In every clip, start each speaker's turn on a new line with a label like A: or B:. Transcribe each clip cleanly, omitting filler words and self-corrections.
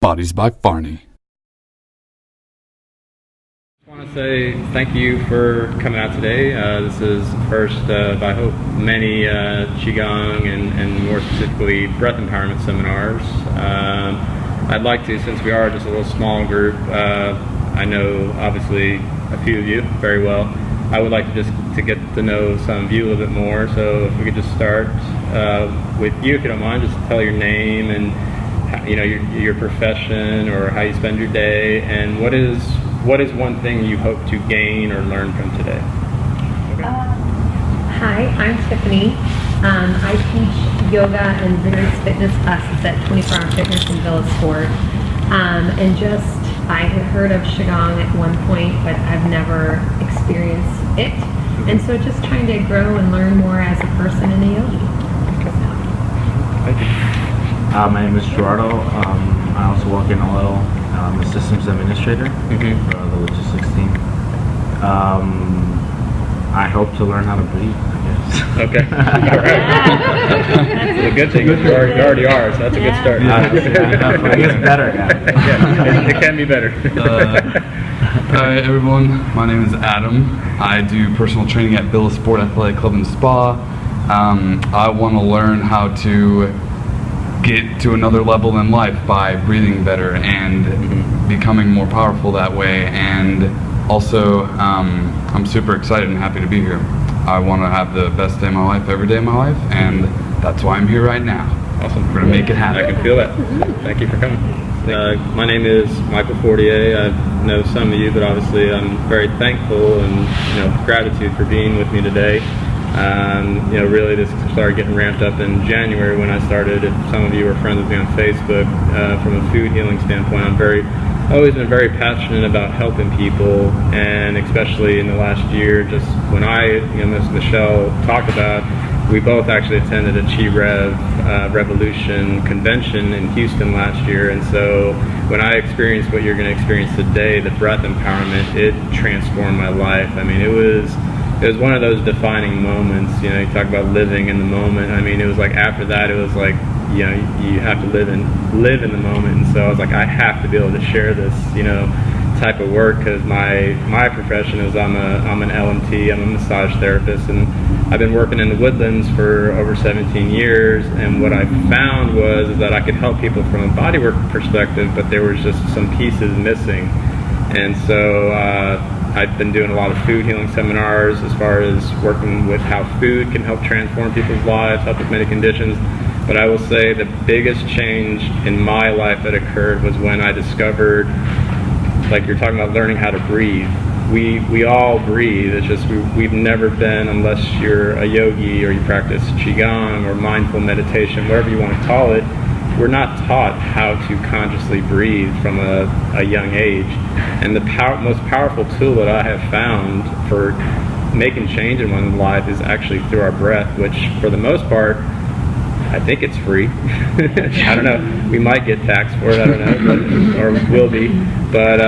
A: Bodies by Farny.
B: I want to say thank you for coming out today. This is the first of, I hope, many Qigong and more specifically breath empowerment seminars. I'd like to, since we are just a little small group, I know obviously a few of you very well. I would like to get to know some of you a little bit more. So if we could just start with you, if you don't mind, just tell your name and your profession or how you spend your day, and what is one thing you hope to gain or learn from today? Okay.
C: Hi, I'm Tiffany. I teach yoga and various fitness classes at 24 Hour Fitness in Villasport. I had heard of Qigong at one point, but I've never experienced it. And so just trying to grow and learn more as a person and a yogi.
B: Thank you.
D: My name is Gerardo. I also work in OL. I'm a systems administrator for the logistics team. I hope to learn how to breathe, I guess.
B: Okay. All right. That's a good thing. You already are, so that's a good start.
D: I guess better,
B: yeah, it can be better.
A: Hi everyone, my name is Adam. I do personal training at Villasport Athletic Club and Spa. I want to learn how to get to another level in life by breathing better and becoming more powerful that way. And also, I'm super excited and happy to be here. I want to have the best day of my life every day of my life, and that's why I'm here right now.
B: Awesome.
A: We're going to make it happen.
B: I can feel that. Thank you for coming. My name is Michael Fortier. I know some of you, but obviously I'm very thankful and gratitude for being with me today. Really this started getting ramped up in January when I started. If some of you are friends with me on Facebook, from a food healing standpoint, I've always been very passionate about helping people, and especially in the last year, just when Miss Michelle talked about, we both actually attended a Chi Revolution convention in Houston last year, and so when I experienced what you're going to experience today, the breath empowerment, it transformed my life. I mean, it was one of those defining moments. You talk about living in the moment. I mean, it was like after that, it was like, you have to live in the moment. And so I was like, I have to be able to share this, type of work, because my profession is I'm an LMT, I'm a massage therapist, and I've been working in the Woodlands for over 17 years. And what I found was that I could help people from a bodywork perspective, but there was just some pieces missing. And so I've been doing a lot of food healing seminars as far as working with how food can help transform people's lives, help with many conditions. But I will say the biggest change in my life that occurred was when I discovered, like you're talking about learning how to breathe. We all breathe. It's just we've never been, unless you're a yogi or you practice Qigong or mindful meditation, whatever you want to call it, we're not taught how to consciously breathe from a young age. And the most powerful tool that I have found for making change in one's life is actually through our breath, which for the most part, I think it's free. I don't know. We might get taxed for it. I don't know, or will be. But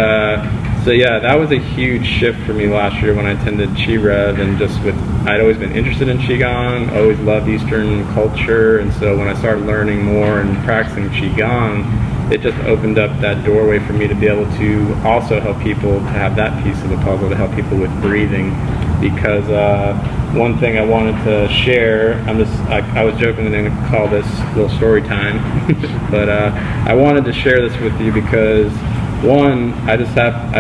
B: so yeah, that was a huge shift for me last year when I attended Chi Rev, and I'd always been interested in Qigong, always loved Eastern culture, and so when I started learning more and practicing Qigong, it just opened up that doorway for me to be able to also help people to have that piece of the puzzle, to help people with breathing. Because one thing I wanted to share, I was joking and going to call this little story time, but I wanted to share this with you because, one, I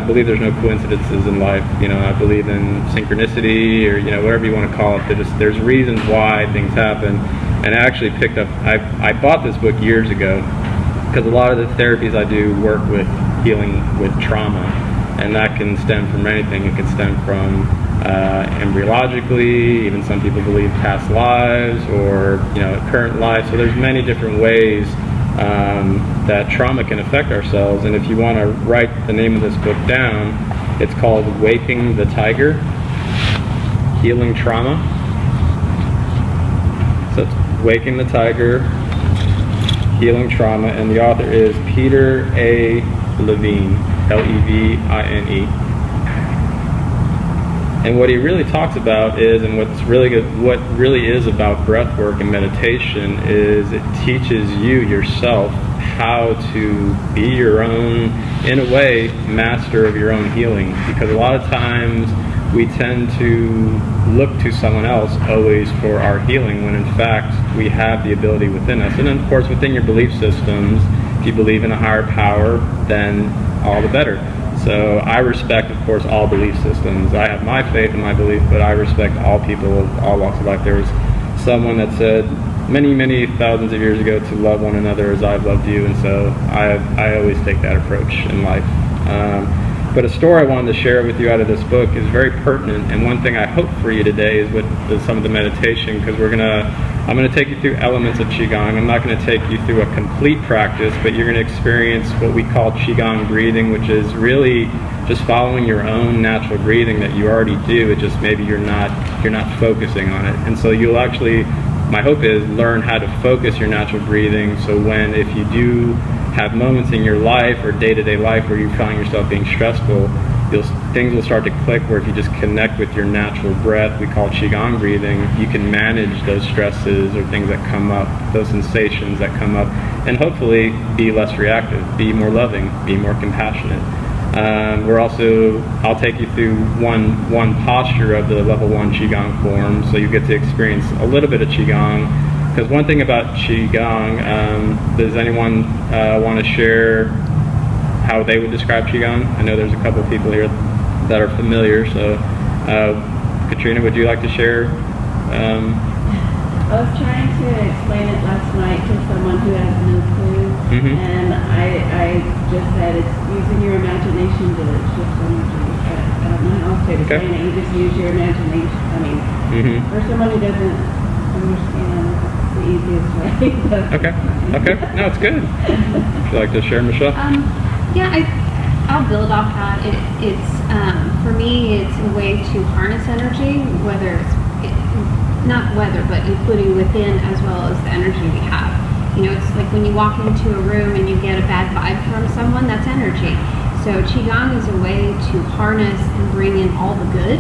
B: believe there's no coincidences in life. I believe in synchronicity, or whatever you want to call it. There's reasons why things happen. And I actually picked up, I bought this book years ago because a lot of the therapies I do work with healing with trauma, and that can stem from anything. It can stem from embryologically, even some people believe past lives, or current life. So there's many different ways that trauma can affect ourselves. And if you want to write the name of this book down, it's called Waking the Tiger, Healing Trauma. So it's Waking the Tiger, Healing Trauma, and the author is Peter A. Levine, Levine. And what he really talks about is, and what really is about breath work and meditation, is it teaches you yourself how to be your own, in a way, master of your own healing. Because a lot of times we tend to look to someone else always for our healing, when in fact we have the ability within us. And then of course within your belief systems, if you believe in a higher power, then all the better. So I respect, of course, all belief systems. I have my faith and my belief, but I respect all people of all walks of life. There was someone that said many thousands of years ago to love one another as I've loved you, and so I always take that approach in life. But a story I wanted to share with you out of this book is very pertinent, and one thing I hope for you today is with some of the meditation, because I'm gonna take you through elements of Qigong. I'm not gonna take you through a complete practice, but you're gonna experience what we call Qigong breathing, which is really just following your own natural breathing that you already do. It just maybe you're not focusing on it, and so you'll actually, my hope is, learn how to focus your natural breathing, so if you do have moments in your life or day-to-day life where you find yourself being stressful, things will start to click, where if you just connect with your natural breath, we call Qigong breathing, you can manage those stresses or things that come up, those sensations that come up, and hopefully be less reactive, be more loving, be more compassionate. I'll take you through one posture of the level 1 Qigong form, so you get to experience a little bit of Qigong. Because one thing about Qigong, does anyone want to share how they would describe Qigong? I know there's a couple of people here that are familiar, so Katrina, would you like to share?
E: I was trying to explain it last night to someone who has no clue, and I just said it's using your imagination to shift energy. I don't know how else to explain it. You just use your imagination. I mean, for someone who doesn't understand, it's the easiest way.
B: Okay. No, it's good. Would you like to share, Michelle?
F: Yeah, I'll build off that. It's for me, it's a way to harness energy, but including within as well as the energy we have. You know, it's like when you walk into a room and you get a bad vibe from someone, that's energy. So Qigong is a way to harness and bring in all the good,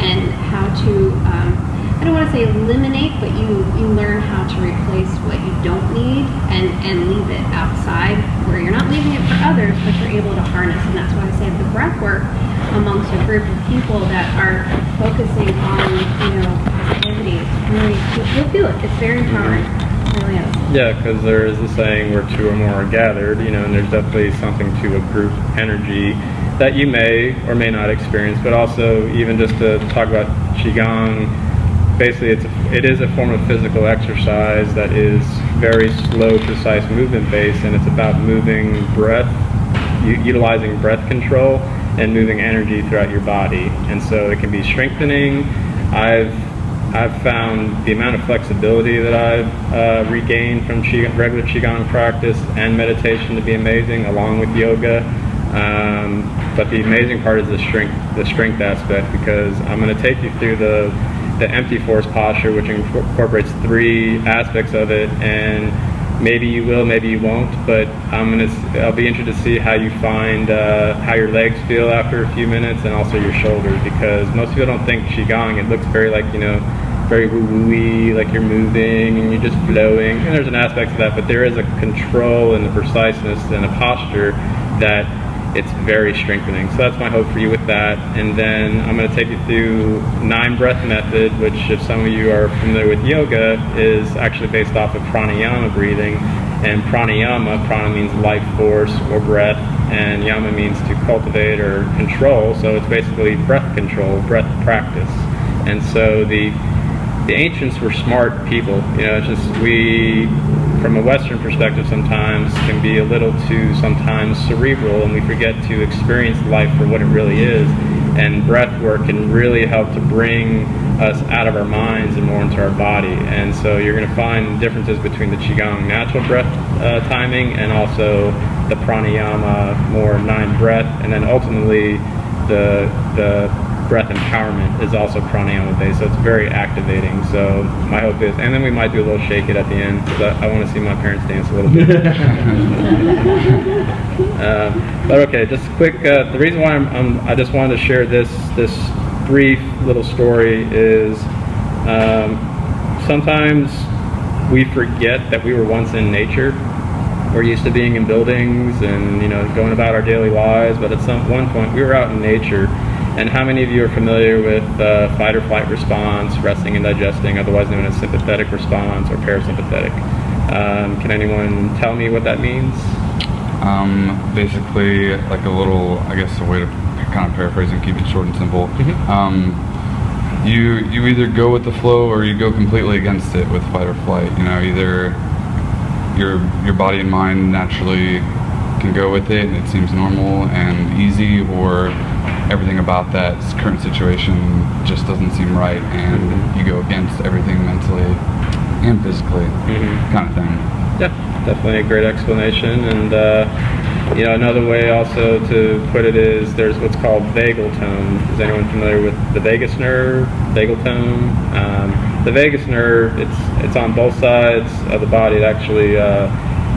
F: and how to, I don't want to say eliminate, but you learn how to replace what you don't need and leave it outside, where you're not leaving it for others, but you're able to harness. And that's why I say the breath work amongst a group of people that are focusing on, positivity, really, you'll feel it. It's very empowering. It really is.
B: Yeah, because there is a saying where two or more are gathered, and there's definitely something to a group energy that you may or may not experience. But also, even just to talk about Qigong, basically it is a form of physical exercise that is very slow, precise movement based, and it's about moving breath, utilizing breath control and moving energy throughout your body. And so it can be strengthening. I've found the amount of flexibility that I've regained from regular Qigong practice and meditation to be amazing, along with yoga. But the amazing part is the strength aspect, because I'm going to take you through the empty force posture, which incorporates 3 aspects of it, and maybe you will, maybe you won't, but I'll be interested to see how you find how your legs feel after a few minutes, and also your shoulders, because most people don't think Qigong, it looks very like, very woo-woo-y, like you're moving and you're just flowing, and there's an aspect to that, but there is a control and a preciseness and a posture that it's very strengthening. So that's my hope for you with that. And then I'm going to take you through 9 breath method, which, if some of you are familiar with yoga, is actually based off of Pranayama breathing. And prana means life force or breath, and yama means to cultivate or control. So it's basically breath control, breath practice. And so the ancients were smart people. It's just we, from a Western perspective, sometimes can be a little too sometimes cerebral, and we forget to experience life for what it really is. And breath work can really help to bring us out of our minds and more into our body. And so you're going to find differences between the Qigong natural breath timing and also the pranayama more 9 breath, and then ultimately the breath empowerment is also pranayama based, so it's very activating. So my hope is, and then we might do a little shake it at the end, because I want to see my parents dance a little bit. But okay, just quick, the reason why I just wanted to share this brief little story is sometimes we forget that we were once in nature, we're used to being in buildings and, you know, going about our daily lives, but at one point we were out in nature. And how many of you are familiar with fight or flight response, resting and digesting, otherwise known as sympathetic response or parasympathetic? Can anyone tell me what that means?
A: Basically, like a little, I guess a way to kind of paraphrase and keep it short and simple. You either go with the flow or you go completely against it with fight or flight. You know, either your body and mind naturally can go with it and it seems normal and easy, or everything about that current situation just doesn't seem right and you go against everything mentally and physically, kind of thing.
B: Yeah, definitely a great explanation. And you know, another way also to put it is there's what's called vagal tone. Is anyone familiar with the vagus nerve, vagal tone? The vagus nerve, it's on both sides of the body. It actually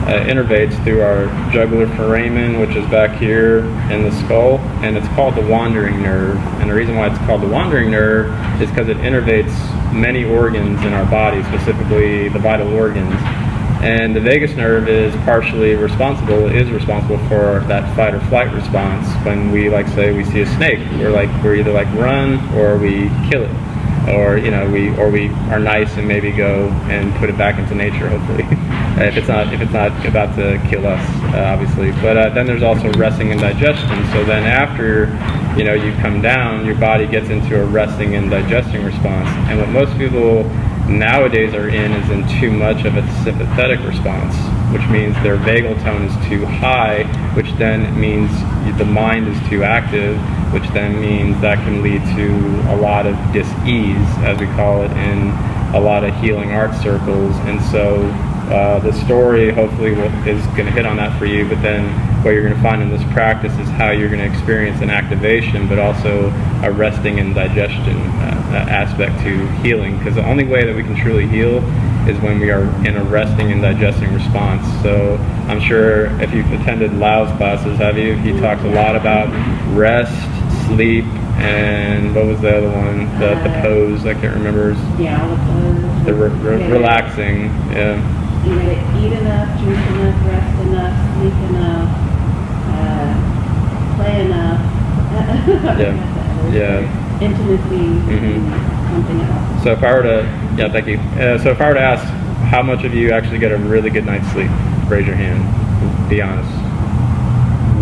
B: innervates through our jugular foramen, which is back here in the skull, and it's called the wandering nerve. And the reason why it's called the wandering nerve is because it innervates many organs in our body, specifically the vital organs. And the vagus nerve is responsible for that fight or flight response. When we, like, say we see a snake, we're either like run or we kill it, or, you know, we are nice and maybe go and put it back into nature, hopefully. if it's not about to kill us, obviously. But then there's also resting and digestion. So then after, you know, you come down, your body gets into a resting and digesting response. And what most people nowadays are in too much of a sympathetic response, which means their vagal tone is too high, which then means the mind is too active, which then means that can lead to a lot of dis-ease, as we call it in a lot of healing arts circles. And so the story hopefully is going to hit on that for you, but then what you're going to find in this practice is how you're going to experience an activation, but also a resting and digestion aspect to healing, because the only way that we can truly heal is when we are in a resting and digesting response. So I'm sure if you've attended Lau's classes, have you? He talks a lot about rest, sleep, and what was the other one? The pose, I can't remember.
E: Yeah, the pose.
B: The relaxing, yeah.
E: You gotta eat enough, drink enough, rest enough, sleep enough, play enough.
B: Yeah.
E: Intimacy, something else.
B: So if I were to, thank you. So if I were to ask, how much of you actually get a really good night's sleep? Raise your hand. Be honest.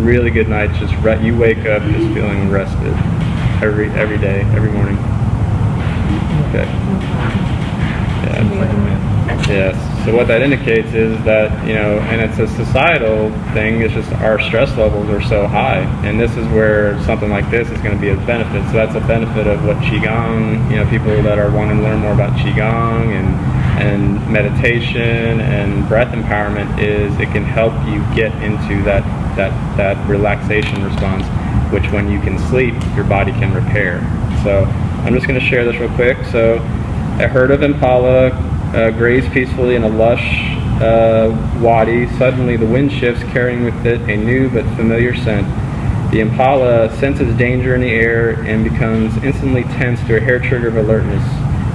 B: Really good night, you wake up just feeling rested every day, every morning. Okay. Yes. So what that indicates is that, you know, and it's a societal thing, it's just our stress levels are so high. And this is where something like this is going to be a benefit. So that's a benefit of what Qigong, you know, people that are wanting to learn more about Qigong and meditation and breath empowerment is it can help you get into that relaxation response, which when you can sleep, your body can repair. So I'm just going to share this real quick. So a herd of impala graze peacefully in a lush wadi. Suddenly the wind shifts, carrying with it a new but familiar scent. The impala senses danger in the air and becomes instantly tense to a hair trigger of alertness.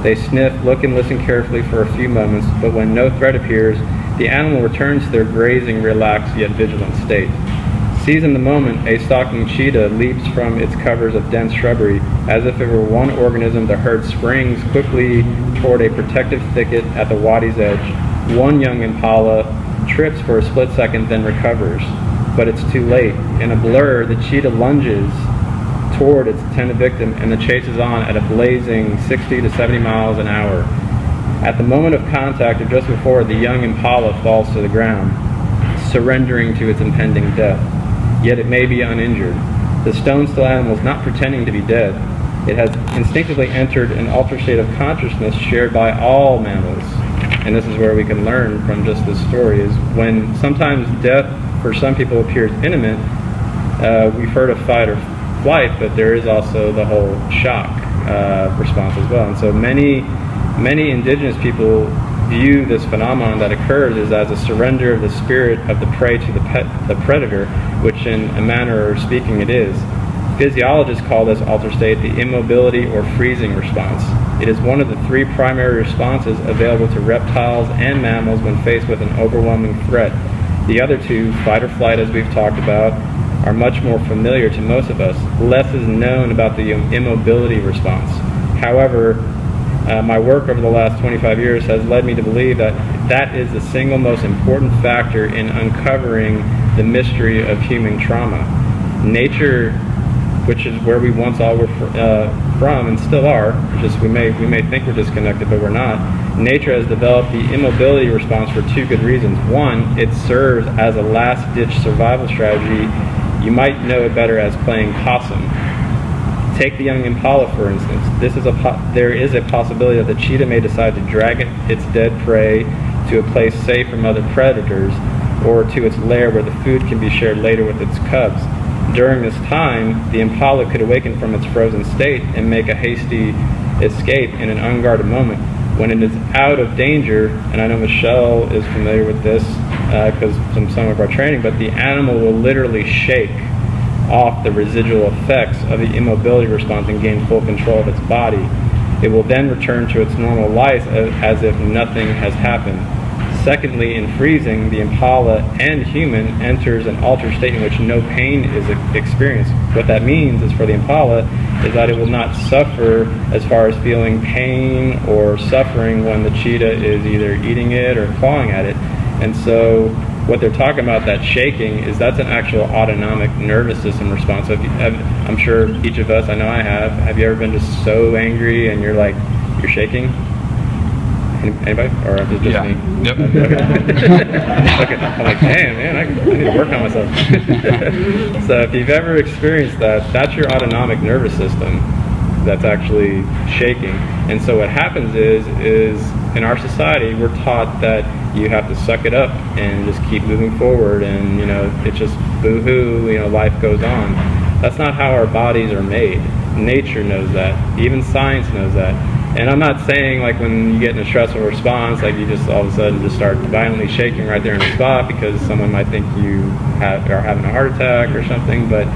B: They sniff, look, and listen carefully for a few moments, but when no threat appears, the animal returns to their grazing, relaxed yet vigilant state. Seizing the moment, a stalking cheetah leaps from its covers of dense shrubbery. As if it were one organism, the herd springs quickly toward a protective thicket at the wadi's edge. One young impala trips for a split second, then recovers. But it's too late. In a blur, the cheetah lunges toward its intended victim, and the chase is on at a blazing 60 to 70 miles an hour. At the moment of contact, or just before, the young impala falls to the ground, surrendering to its impending death. Yet it may be uninjured. The stone-still animal is not pretending to be dead. It has instinctively entered an altered state of consciousness shared by all mammals. And this is where we can learn from just this story, is when sometimes death for some people appears imminent, we've heard of fight or flight, but there is also the whole shock response as well. And so many indigenous people view this phenomenon that occurs as a surrender of the spirit of the prey to the predator, which in a manner of speaking it is. Physiologists call this altered state the immobility or freezing response. It is one of the three primary responses available to reptiles and mammals when faced with an overwhelming threat. The other two, fight or flight, as we've talked about, are much more familiar to most of us. Less is known about the immobility response. However, my work over the last 25 years has led me to believe that that is the single most important factor in uncovering the mystery of human trauma. Nature, which is where we once all were from and still are, just we may think we're disconnected, but we're not. Nature has developed the immobility response for two good reasons. One, it serves as a last-ditch survival strategy. You might know it better as playing possum. Take the young impala, for instance. There is a possibility that the cheetah may decide to drag its dead prey to a place safe from other predators, or to its lair where the food can be shared later with its cubs. During this time, the impala could awaken from its frozen state and make a hasty escape in an unguarded moment. When it is out of danger, and I know Michelle is familiar with this because from some of our training, but the animal will literally shake off the residual effects of the immobility response and gain full control of its body. It will then return to its normal life as if nothing has happened. Secondly, in freezing, the impala and human enters an altered state in which no pain is experienced. What that means is for the impala is that it will not suffer as far as feeling pain or suffering when the cheetah is either eating it or clawing at it. And so what they're talking about, that shaking, is that's an actual autonomic nervous system response. So I'm sure each of us, I know I have you ever been just so angry and you're shaking? Anybody? Or is it just me?
A: Yep.
B: Okay. Okay. I'm like, damn, man, I need to work on myself. So if you've ever experienced that, that's your autonomic nervous system that's actually shaking. And so what happens is in our society, we're taught that you have to suck it up and just keep moving forward, and it's just boo-hoo, life goes on. That's not how our bodies are made. Nature knows that. Even science knows that. And I'm not saying like when you get in a stressful response, like you just all of a sudden just start violently shaking right there in the spot because someone might think you are having a heart attack or something. But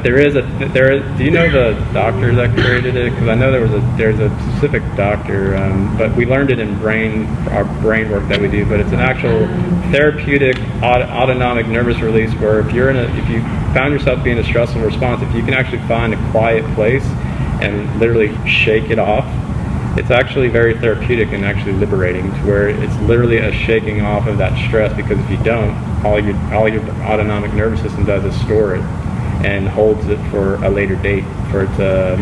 B: do you know the doctor that created it? Because I know there's a specific doctor, but we learned it in our brain work that we do. But it's an actual therapeutic autonomic nervous release where if you found yourself being in a stressful response, if you can actually find a quiet place and literally shake it off, it's actually very therapeutic and actually liberating, to where it's literally a shaking off of that stress, because if you don't, all your autonomic nervous system does is store it and holds it for a later date for it to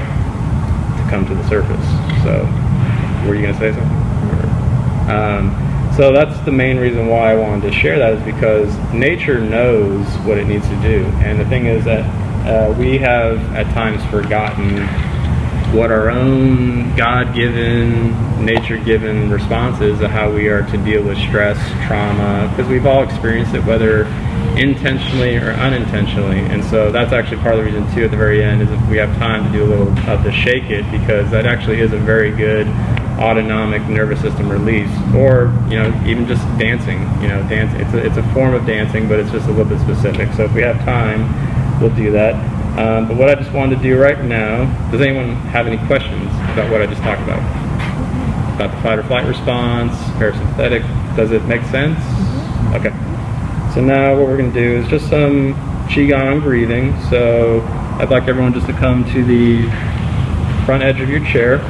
B: come to the surface. So, were you going to say something? So that's the main reason why I wanted to share that, is because nature knows what it needs to do. And the thing is that we have at times forgotten what our own God-given, nature-given response is to how we are to deal with stress, trauma, because we've all experienced it, whether intentionally or unintentionally. And so that's actually part of the reason too at the very end, is if we have time to do a little of the shake it, because that actually is a very good autonomic nervous system release. Or even just dancing. It's a form of dancing, but it's just a little bit specific. So if we have time, we'll do that. But what I just wanted to do right now, does anyone have any questions about what I just talked about? About the fight or flight response, parasympathetic, does it make sense? Okay. So now what we're going to do is just some Qigong breathing. So I'd like everyone just to come to the front edge of your chair.